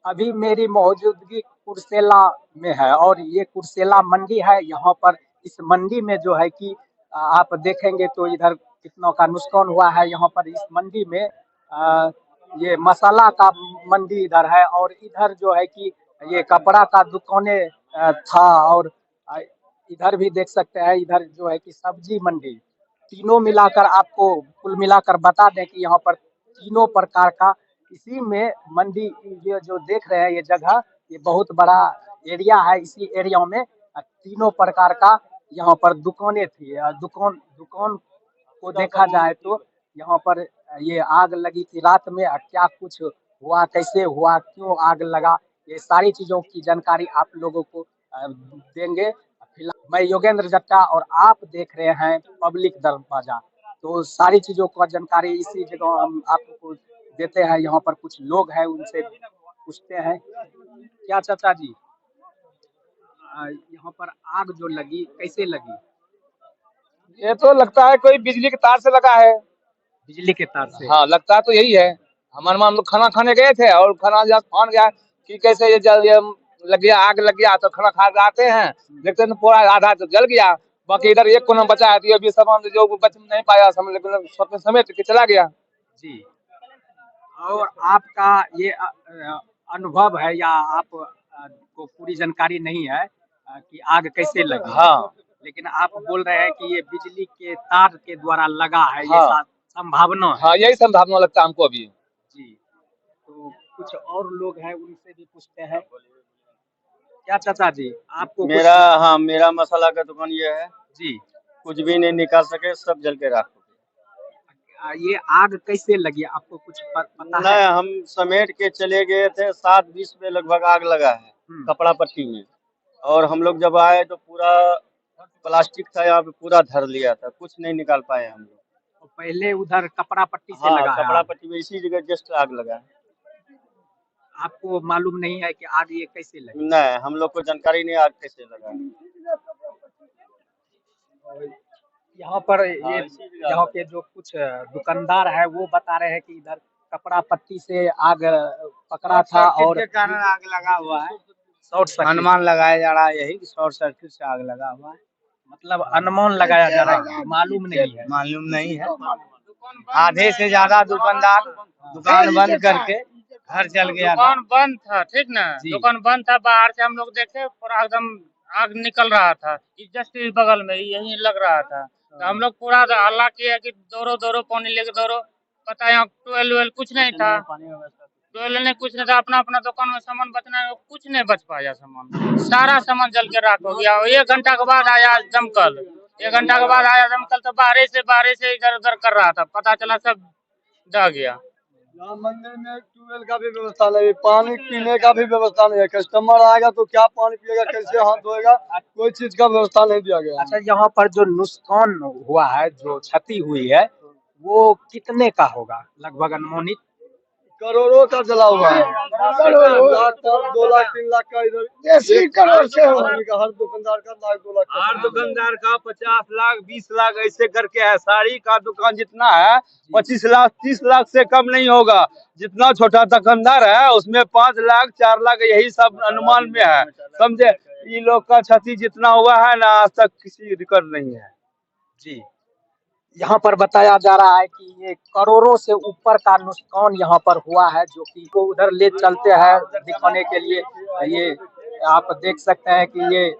अभी मेरी मौजूदगी कुर्सेला में है और ये कुर्सेला मंडी है। यहाँ पर इस मंडी में जो है कि आप देखेंगे तो इधर कितनों का नुकसान हुआ है। यहाँ पर इस मंडी में ये मसाला का मंडी इधर है और इधर जो है कि ये कपड़ा का दुकाने था और इधर भी देख सकते हैं। इधर जो है कि सब्जी मंडी, तीनों मिलाकर आपको कुल मिलाकर बता दें कि यहाँ पर तीनों प्रकार का इसी में मंडी, ये जो देख रहे हैं ये जगह, ये बहुत बड़ा एरिया है। इसी एरिया में तीनों प्रकार का यहाँ पर दुकानें थी। दुकान दुकान को देखा जाए तो यहाँ पर ये आग लगी थी रात में। क्या कुछ हुआ, कैसे हुआ, क्यों आग लगा, ये सारी चीजों की जानकारी आप लोगों को देंगे। फिलहाल मैं योगेंद्र जट्टा और आप देख रहे हैं पब्लिक दरवाजा। तो सारी चीजों का जानकारी इसी जगह हम आपको देते हैं। यहाँ पर कुछ लोग हैं, उनसे पूछते हैं। क्या चाचा जी, यहाँ पर आग जो लगी कैसे लगी? ये तो लगता है कोई बिजली के तार से लगा है। बिजली के तार से? हाँ, लगता तो यही है। हमारे हम लोग खाना खाने गए थे और खाना जब फान गया कि कैसे ये लग गया, आग लग गया। तो खाना खा के आते हैं, देखते हैं तो पूरा आधा तो जल गया। बाकी इधर एक कोना बचा है, तो ये भी सामान जो बच नहीं पाया, लेकिन स्वतः समेट के चला गया जी। और आपका ये अनुभव है या आप को पूरी जानकारी नहीं है कि आग कैसे लगी? हाँ, लेकिन आप बोल रहे हैं कि ये बिजली के तार के द्वारा लगा है। हाँ, ये संभावना है। हाँ, यही संभावना लगता है हमको अभी। जी। तो कुछ और लोग हैं, उनसे भी पूछते हैं। क्या चाचा जी, आपको मेरा मसाला का दुकान ये है जी, कुछ भी नहीं निकाल सके, सब जल के राख हो गया। ये आग कैसे लगी आपको कुछ पता है? नहीं, हम समेट के चले गए थे, 7:20 में लगभग आग लगा है कपड़ा पट्टी में। और हम लोग जब आए तो पूरा प्लास्टिक था यहाँ पे, पूरा धर लिया था, कुछ नहीं निकाल पाए हम लोग। तो पहले उधर कपड़ा पट्टी से हाँ, लगा है कपड़ा आग? पट्टी में इसी जगह जस्ट आग लगा है। आपको मालूम नहीं है कि आग ये कैसे लगी? नहीं, हम लोग को जानकारी नहीं आग कैसे लगा है। यहाँ पर ये यहाँ के जो कुछ दुकानदार है वो बता रहे हैं कि इधर कपड़ा पट्टी से आग पकड़ा था और के कारण आग लगा हुआ है। शॉर्ट सर्किट अनुमान लगाया जा रहा है यही कि शॉर्ट सर्किट से आग लगा हुआ है। मतलब अनुमान लगाया जा रहा है, मालूम नहीं है। मालूम नहीं है। आधे से ज्यादा दुकानदार दुकान बंद करके घर चल गया। दुकान बंद था, ठीक ना, दुकान बंद था। बाहर से हम लोग देखे पूरा एकदम आग निकल रहा था, जस्ट इस बगल में यही लग रहा था। तो हम लोग पूरा हल्ला किया कि दौड़ो दौड़ो, पानी लेके दौड़ो। पता है यहाँ ट्वेल कुछ नहीं था, ट्वेल ने कुछ नहीं था। अपना अपना दुकान में सामान बचना है, कुछ नहीं बच पाया सामान, सारा सामान जल के राख हो गया। 1 घंटा के बाद आया दमकल, 1 घंटा के बाद आया दमकल, तो बाहर से इधर उधर कर रहा था। पता चला सब ढह गया। यहाँ मंदिर में ट्यूबवेल का भी व्यवस्था नहीं, पानी पीने का भी व्यवस्था नहीं है। कस्टमर आएगा तो क्या पानी पिएगा, कैसे हाथ धोएगा, कोई चीज का व्यवस्था नहीं दिया गया। अच्छा, यहाँ पर जो नुकसान हुआ है, जो क्षति हुई है, वो कितने का होगा लगभग अनुमानित? करोड़ों का जला हुआ है। लाख, 2 लाख 3 लाख का इधर करोड़ से हर दुकानदार का लाख 2 लाख। हर दुकानदार का 50 लाख 20 लाख ऐसे करके है। साड़ी का दुकान जितना है 25 लाख 30 लाख से कम नहीं होगा। जितना छोटा दुकानदार है उसमें 5 लाख 4 लाख यही सब अनुमान में है, समझे। ये लोग का क्षति जितना हुआ है ना, आज तक किसी रिकॉर्ड नहीं है जी। यहाँ पर बताया जा रहा है कि ये करोड़ों से ऊपर का नुकसान यहाँ पर हुआ है, जो कि को उधर ले चलते हैं दिखाने के लिए। ये आप देख सकते हैं कि ये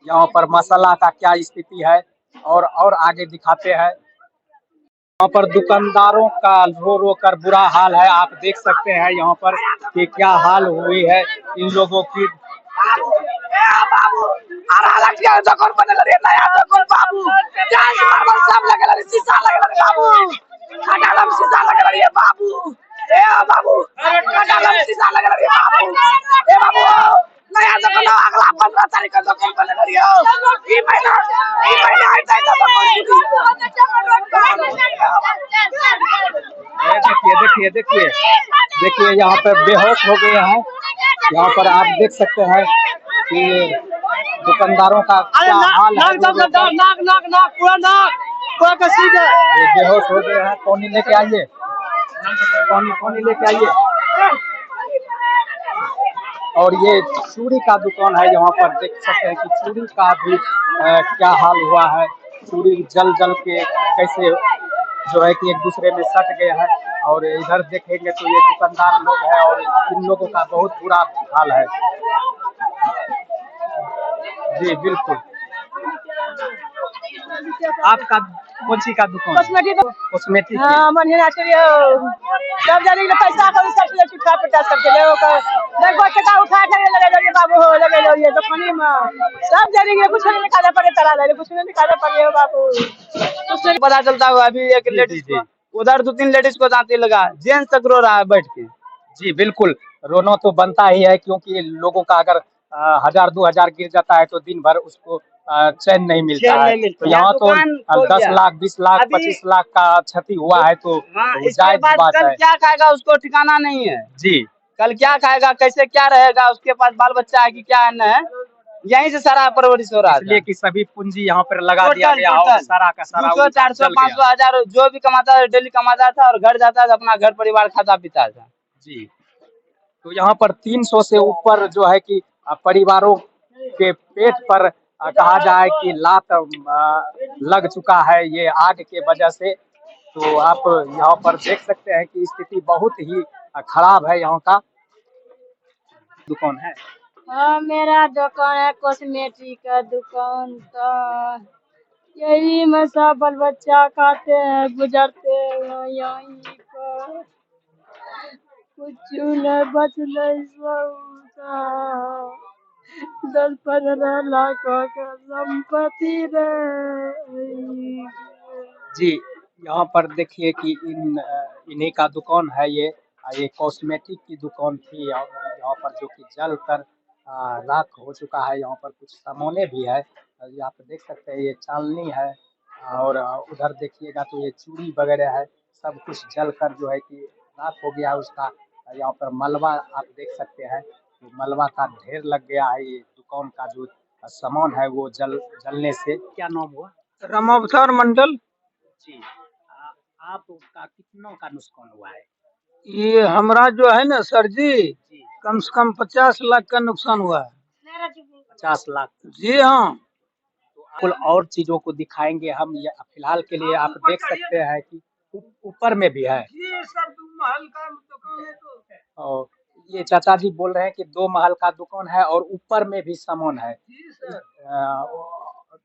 यहाँ पर मसाला का क्या स्थिति है और आगे दिखाते हैं। यहाँ पर दुकानदारों का रो रो कर बुरा हाल है। आप देख सकते हैं यहाँ पर कि क्या हाल हुई है इन लोगों की। देखिए देखिए देखिए यहाँ पे बेहोश हो गए हैं। यहाँ पर आप देख सकते हैं कि दुकानदारों का क्या हाल है। ये बेहोश हो गए हैं। पानी लेके आइए, पानी लेके आइए। और ये चूड़ी का दुकान है, यहाँ पर देख सकते हैं कि चूड़ी का भी क्या हाल हुआ है। चूड़ी जल जल के कैसे जो है कि एक दूसरे में सट गया है। और इधर देखेंगे तो ये दुकानदार लोग हैं और इन लोगों का बहुत बुरा हाल है। जी बिल्कुल। आपका कौन सी का दुकान? कॉस्मेटिक। हाँ बढ़िया चाहिए सब जाने के पैसा को सब ले चुका पटा सबके ले ओकर लगभग टका उठा के लगे जाइए बाबू हो लगे जाइए दुकानी में सब जाने के कुछ नहीं निकाले पड़े तरा ले कुछ नहीं निकाले पड़े हो बाबू कुछ नहीं पता चलता हुआ। अभी एक लेडीज उधर 2-3 लेडीज को दांती लगा, जेंट्स तक रो रहा है बैठ के। जी बिल्कुल, रोना तो बनता ही है, क्योंकि लोगों का अगर 1000-2000 गिर जाता है तो दिन भर उसको चैन नहीं मिलता है। तो यहाँ तो 10 लाख 20 लाख 25 लाख का क्षति हुआ है, तो जायज बात कल है। क्या खाएगा उसको ठिकाना नहीं है जी, कल क्या खाएगा, कैसे क्या रहेगा, उसके पास बाल बच्चा है कि क्या है, यहीं से सारा परवरिश हो रहा है। इसलिए कि सभी पूंजी यहाँ पर लगा दिया गया और सारा का सारा 200, 400, 500, 1000 जो भी कमाता था डेली कमाता था और घर जाता था अपना घर परिवार खाता पीता था। जी, तो यहाँ पर 300 से ऊपर जो है कि परिवारों के पेट पर कहा जाए कि लात लग चुका है ये आग के वजह से। तो आप यहाँ पर देख सकते हैं कि स्थिति बहुत ही खराब है। यहाँ का दुकान है। हाँ मेरा दुकान है कॉस्मेटिक का दुकान, तो यही में सब बाल बच्चा खाते हैं गुजरते हैं यहीं पर कुछ नहीं बच नहीं सब 10-15 लाख का संपत्ति रही। जी, यहाँ पर देखिए कि इन्हीं का दुकान है ये कॉस्मेटिक की दुकान थी। और यहाँ पर जो कि जल कर राख हो चुका है। यहाँ पर कुछ सामाने भी है, ये आप देख सकते हैं, ये चालनी है। और उधर देखिएगा तो ये चूड़ी वगैरह है, सब कुछ जल कर जो है कि राख हो गया उसका। यहाँ पर मलबा आप देख सकते हैं, तो मलबा का ढेर लग गया है। ये दुकान का जो सामान है वो जलने से। क्या नाम हुआ? रामावतार मंडल। जी, आपका कितनों का नुकसान हुआ है? ये हमारा जो है ना सर जी, जी, कम से कम 50 लाख का नुकसान हुआ है। 50 लाख। जी हाँ। तो कुल और चीजों को दिखाएंगे हम। ये फिलहाल के लिए आप देख सकते हैं कि ऊपर में भी है। महल का दुकान है तो। और ये चाचा जी बोल रहे हैं कि 2 महल का दुकान है और ऊपर में भी सामान है।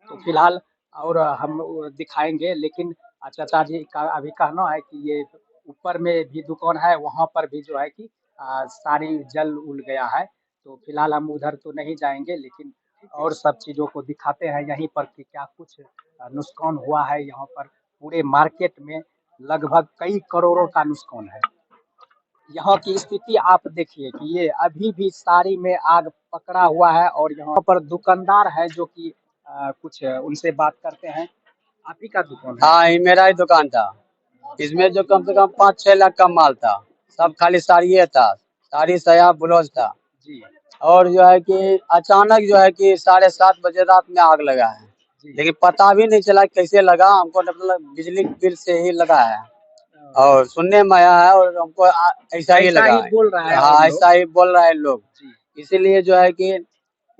तो फिलहाल और हम दिखाएंगे, लेकिन चाचा जी का अभी कहना है कि ये ऊपर में भी दुकान है, वहाँ पर भी जो है कि सारी जल उल गया है। तो फिलहाल हम उधर तो नहीं जाएंगे, लेकिन और सब चीज़ों को दिखाते हैं यहीं पर कि क्या कुछ नुकसान हुआ है। यहाँ पर पूरे मार्केट में लगभग कई करोड़ों का नुकसान है। यहाँ की स्थिति आप देखिए कि ये अभी भी सारी में आग पकड़ा हुआ है। और यहाँ पर दुकानदार है जो कि कुछ उनसे बात करते हैं। आप ही का दुकान है? हाँ, ये मेरा ही दुकान था। इसमें जो कम से कम 5-6 लाख का माल था, सब खाली साड़िये था, साड़ी साया ब्लाउज था। जी, और जो है कि अचानक जो है कि 7:30 बजे रात में आग लगा है, लेकिन पता भी नहीं चला कैसे लगा। हमको मतलब बिजली बिल से ही लगा है और सुनने में आया है और हमको ऐसा ही लगा है। बोल रहा है। हाँ, ऐसा ही बोल रहा है लोग। इसीलिए जो है कि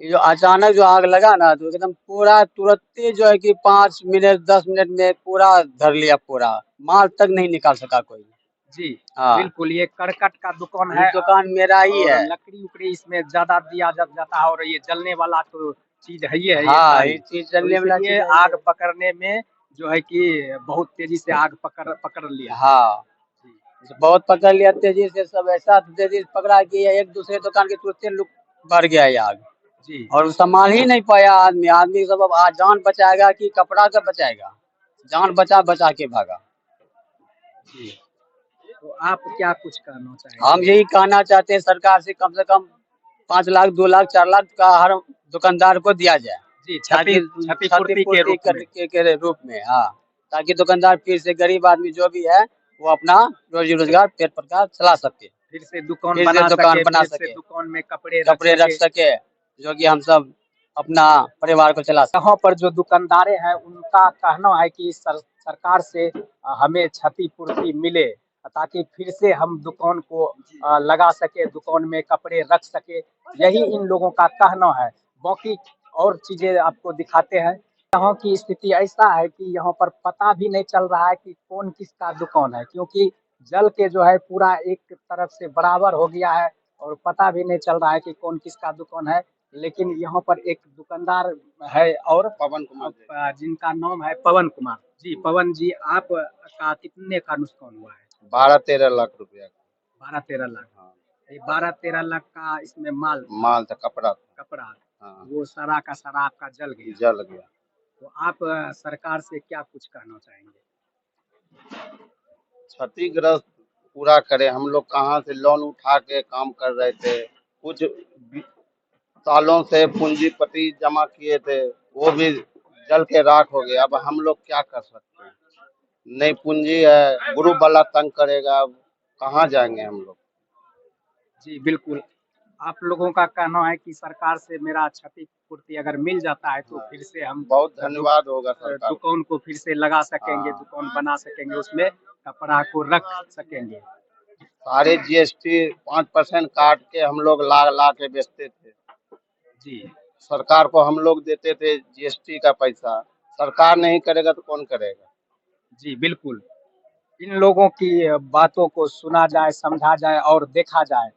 ये जो अचानक जो आग लगा ना, तो एकदम पूरा तुरंत ही जो है कि 5 मिनट 10 मिनट में पूरा धर लिया, पूरा माल तक नहीं निकाल सका कोई। जी हाँ, बिल्कुल, ये करकट का दुकान है। दुकान मेरा ही है। लकड़ी उकड़ी इसमें ज्यादा दिया जाता है और ये जलने वाला तो चीज है ही है। हाँ, ये ये चीज जलने वाला ये चीज आग पकड़ने में जो है कि बहुत तेजी से आग पकड़ लिया। हाँ, बहुत पकड़ लिया तेजी से, सब ऐसा तेजी से पकड़ा कि एक दूसरे दुकान के तुरंत लुक बढ़ गया ये आग। जी, और संभाल ही नहीं पाया आदमी सब। अब आज जान बचाएगा कि कपड़ा का बचाएगा, जान बचा के भागा। जी, तो आप क्या कुछ कहना चाहेंगे? हम यही कहना चाहते हैं सरकार से कम 5 लाख 2 लाख 4 लाख का हर दुकानदार को दिया जाए। जी, क्षतिपूर्ति के रूप में। हाँ, ताकि दुकानदार फिर से गरीब आदमी जो भी है वो अपना रोजी रोजगार पेट प्रकार चला सके, फिर से दुकान फिर बना से दुकान सके, बना फिर से सके, दुकान में कपड़े रख सके, जो कि हम सब अपना परिवार को चला सके। यहाँ पर जो दुकानदारे हैं उनका कहना है कि सरकार से हमें क्षतिपूर्ति मिले, ताकि फिर से हम दुकान को लगा सके, दुकान में कपड़े रख सके। यही इन लोगों का कहना है। बाकी और चीजें आपको दिखाते हैं। यहाँ की स्थिति ऐसा है कि यहाँ पर पता भी नहीं चल रहा है कि कौन किसका दुकान है, क्योंकि जल के जो है पूरा एक तरफ से बराबर हो गया है और पता भी नहीं चल रहा है कि कौन किसका दुकान है। लेकिन यहाँ पर एक दुकानदार है और पवन कुमार जिनका नाम है पवन कुमार जी। पवन जी, आप का कितने का नुकसान हुआ है? 12-13 लाख रुपया 12-13 लाख। हाँ। ये 12-13 लाख का इसमें माल था, कपड़ा था। कपड़ा हाँ। वो सारा का सारा आपका जल गया। जल गया। तो आप सरकार से क्या कुछ कहना चाहेंगे? क्षतिग्रस्त पूरा करे। हम लोग कहाँ से लोन उठा के काम कर रहे थे, कुछ सालों से पूंजीपति जमा किए थे, वो भी जल के राख हो गया। अब हम लोग क्या कर सकते हैं? नहीं पूंजी है, ग्रुप वाला तंग करेगा, अब कहाँ जाएंगे हम लोग? जी बिल्कुल, आप लोगों का कहना है कि सरकार से मेरा क्षतिपूर्ति अगर मिल जाता है तो फिर से हम बहुत धन्यवाद होगा सरकार। दुकान को फिर से लगा सकेंगे, दुकान बना सकेंगे, उसमें कपड़ा को रख सकेंगे। सारे जीएसटी 5% काट के हम लोग ला ला के बेचते थे जी। सरकार को। हम लोग देते थे जीएसटी का पैसा। सरकार नहीं करेगा तो कौन करेगा? जी बिल्कुल, इन लोगों की बातों को सुना जाए, समझा जाए और देखा जाए।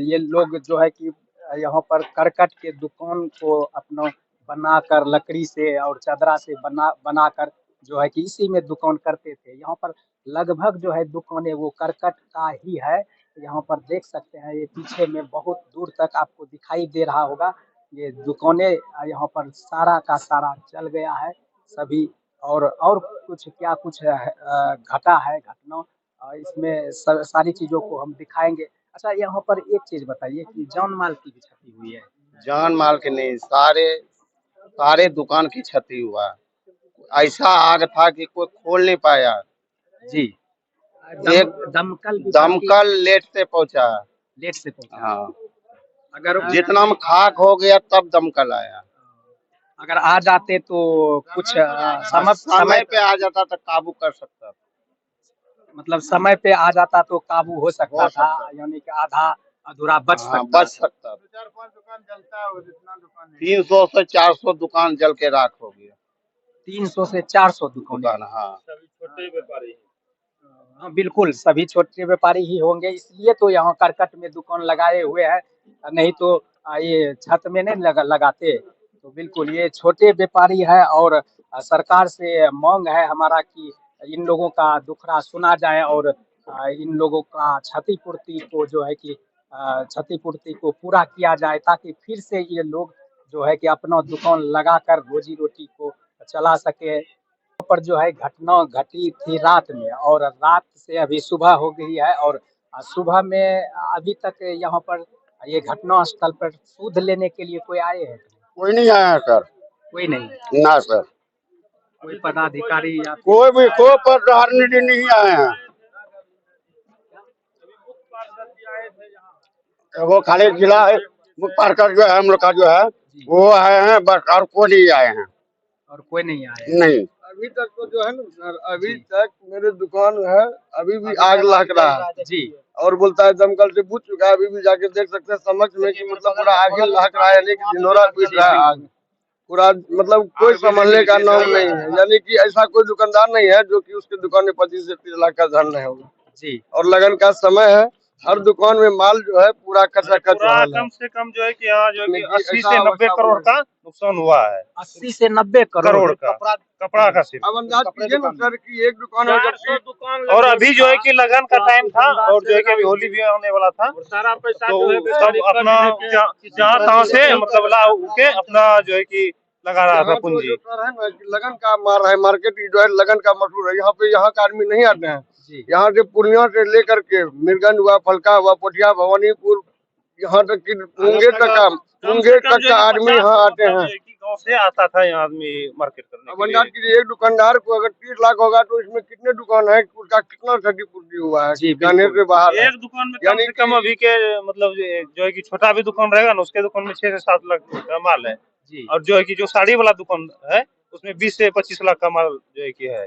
ये लोग जो है कि यहाँ पर करकट के दुकान को अपना बनाकर लकड़ी से और चदरा से बनाकर जो है कि इसी में दुकान करते थे। यहाँ पर लगभग जो है दुकानें वो करकट का ही है। यहाँ पर देख सकते हैं, ये पीछे में बहुत दूर तक आपको दिखाई दे रहा होगा। ये दुकानें यहाँ पर सारा का सारा चल गया है सभी। और कुछ क्या कुछ घटा है घटना, इसमें सारी चीजों को हम दिखाएंगे। अच्छा, यहाँ पर एक चीज बताइए कि जान माल की भी क्षति हुई है? जान माल के नहीं, सारे दुकान की क्षति हुआ। ऐसा आग था कि कोई खोल नहीं पाया जी। एक दमकल लेट से पहुंचा। हाँ, अगर जितना में खाक हो गया तब दमकल आया। अगर आ जाते तो कुछ समय पे आ जाता तो काबू कर सकता था। मतलब समय पे आ जाता तो काबू हो सकता था, यानी कि आधा अधूरा बच सकता। 300 से 400 दुकान जल के राख हो गया। 300 से 400 दुकान। हाँ, छोटे व्यापारी। हाँ बिल्कुल, सभी छोटे व्यापारी ही होंगे, इसलिए तो यहाँ करकट में दुकान लगाए हुए हैं। नहीं तो ये छत में नहीं लगाते। तो बिल्कुल ये छोटे व्यापारी है और सरकार से मांग है हमारा कि इन लोगों का दुखड़ा सुना जाए और इन लोगों का क्षतिपूर्ति को जो है कि क्षतिपूर्ति को पूरा किया जाए, ताकि फिर से ये लोग जो है कि अपना दुकान लगाकर रोजी रोटी को चला सके। पर जो है घटना घटी थी रात में और रात से अभी सुबह हो गई है और सुबह में अभी तक यहाँ पर ये घटना स्थल पर सूद लेने के लिए कोई आए हैं? कोई नहीं आया सर। कोई नहीं ना सर, कोई पदाधिकारी या कोई प्रतिनिधि नहीं आए हैं। वो खाली जिला मुख्य पार्षद जो है हम लोग का जो है वो आए हैं बस, और कोई नहीं आए हैं। और कोई नहीं आए? नहीं, अभी तक तो जो है ना सर, अभी तक मेरे दुकान है अभी भी आग लग रहा है जी। और बोलता है दमकल से बुझ चुका है। अभी भी जाके देख सकते हैं समझ में कि मतलब पूरा आगे लहक रहा है, यानी कि ढिंढोरा पीट रहा है आग पूरा। मतलब कोई संभलने का नाम नहीं है, यानी कि ऐसा कोई दुकानदार नहीं है जो कि उसके दुकान में 25 से 30 लाख का धन नहीं होगा जी। और लगन का समय है, हर दुकान में माल जो है पूरा कच्चा कम से कम जो है कि यहाँ जो है कि 80 से 90 करोड़ का नुकसान हुआ है। 80 से 90 करोड़ का कपड़ा का सिर्फ। अब अंदाज कीजिए ना सर कि एक दुकान है और अभी जो है कि लगन का टाइम था और जो है कि अभी होली भी आने वाला था, सारा पैसा तो सब अपना जहाँ तहाँ से मतलब ला के अपना जो है कि लगा रहा था पूंजी। लगन का मार है मार्केट जो है लगन का मशहूर है। यहाँ पे यहाँ का आदमी नहीं आते हैं। यहाँ से पूर्णिया से लेकर के मिर्गन हुआ, फलका हुआ, पोठिया, भवानीपुर, यहाँ तक कि मुंगेर तक का आदमी यहाँ आते हैं। गाँव से आता था यहाँ आदमी मार्केट करने अब अंदाज कीजिए एक दुकानदार को अगर 30 लाख होगा तो इसमें कितने दुकान है, उसका कितना क्षतिपूर्ति हुआ है जाने से बाहर। एक दुकान में कम से कम अभी के मतलब जो है कि छोटा भी दुकान रहेगा ना, उसके दुकान में 6 से 7 लाख का माल है। और जो है कि जो साड़ी वाला दुकान है उसमें 20 से 25 लाख का माल जो है कि है।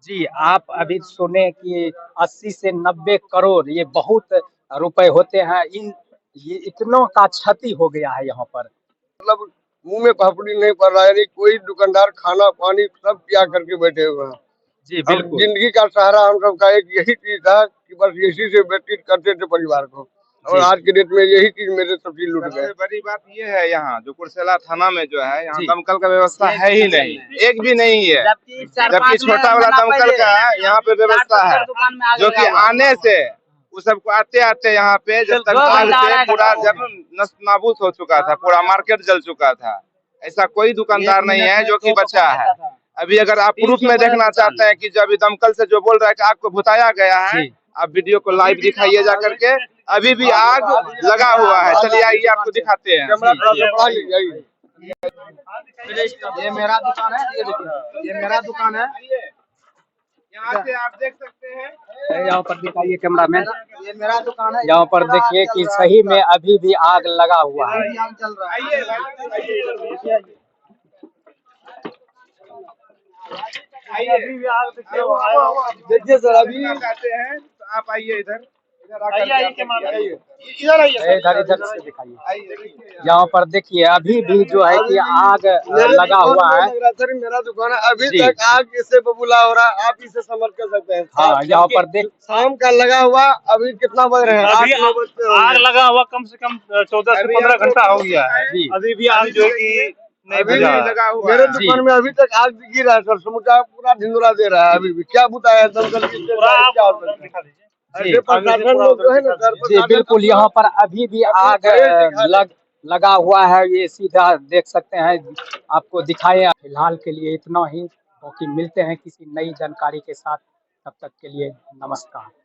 जी, आप अभी सुने कि 80 से 90 करोड़ ये बहुत रुपए होते हैं। ये इतनों का क्षति हो गया है यहाँ पर। मतलब मुंह में पापड़ी नहीं पड़ रहा है, यानी कोई दुकानदार खाना पानी सब त्याग करके बैठे हुए हैं। जी अब बिल्कुल। जिंदगी का सहारा हम सबका एक यही चीज था कि बस इसी से व्यतीत करते थे परिवार को, और जी। आज के डेट में यही चीज मेरे सब चीज लूट सबसे गए। बड़ी बात ये है यहाँ जो कुर्सेला थाना में जो है यहाँ जी। दमकल का व्यवस्था है ही नहीं, एक भी नहीं है। जबकि छोटा वाला दमकल का यहाँ पे व्यवस्था है, जो कि आने से वो सबको आते आते यहाँ पे जब तक आग से पूरा जब नष्ट नाबूद हो चुका था, पूरा मार्केट जल चुका था। ऐसा कोई दुकानदार नहीं है जो कि बचा है। अभी अगर आप प्रूफ में देखना चाहते हैं कि जब दमकल से जो बोल रहा है कि आग को बुताया गया है, आप वीडियो को लाइव दिखाइए जा करके, अभी भी आग लगा हुआ है। चलिए आइए आपको दिखाते हैं। ये मेरा दुकान है, ये देखिए ये मेरा दुकान है। यहाँ से आप देख सकते हैं, यहाँ पर दिखाइए कैमरामैन, ये मेरा दुकान है। यहाँ पर देखिए कि सही में अभी भी आग लगा हुआ है। देखिए सर, अभी आते हैं तो आप आइए इधर इधर से दिखाइए। यहाँ पर देखिए अभी भी जो है कि आग लगा हुआ है। सर मेरा दुकान है, अभी जी। तक आग इससे बबूला हो रहा है, आप इसे समझ कर सकते हैं। हाँ यहाँ पर देख, शाम का लगा हुआ, अभी कितना बज रहे हैं? अभी 8-9 बजते होंगे। आग लगा हुआ कम से कम 14 से 15 घंटा हो गया है। जी। अभी भी आग जो है कि नहीं अभी बुझा भी है। लगा हुआ मेरे है। दुकान में अभी तक आग गिर रहा है सर, समुचा पूरा ढिंडोरा दे रहा है। अभी भी क्या बुताया दमकल की पूरा आप क्या हो सकता है? दिखा दीजिए। ऐसे प्रशासन लोग जो है ना सर, जी बिल्कुल, यहाँ पर अभी भी आग लगा हुआ है। ये सीधा देख सकते हैं, आपको दिखाए। फिलहाल के लिए इतना ही, क्योंकि मिलते हैं किसी नई जानकारी के साथ। तब तक के लिए नमस्कार।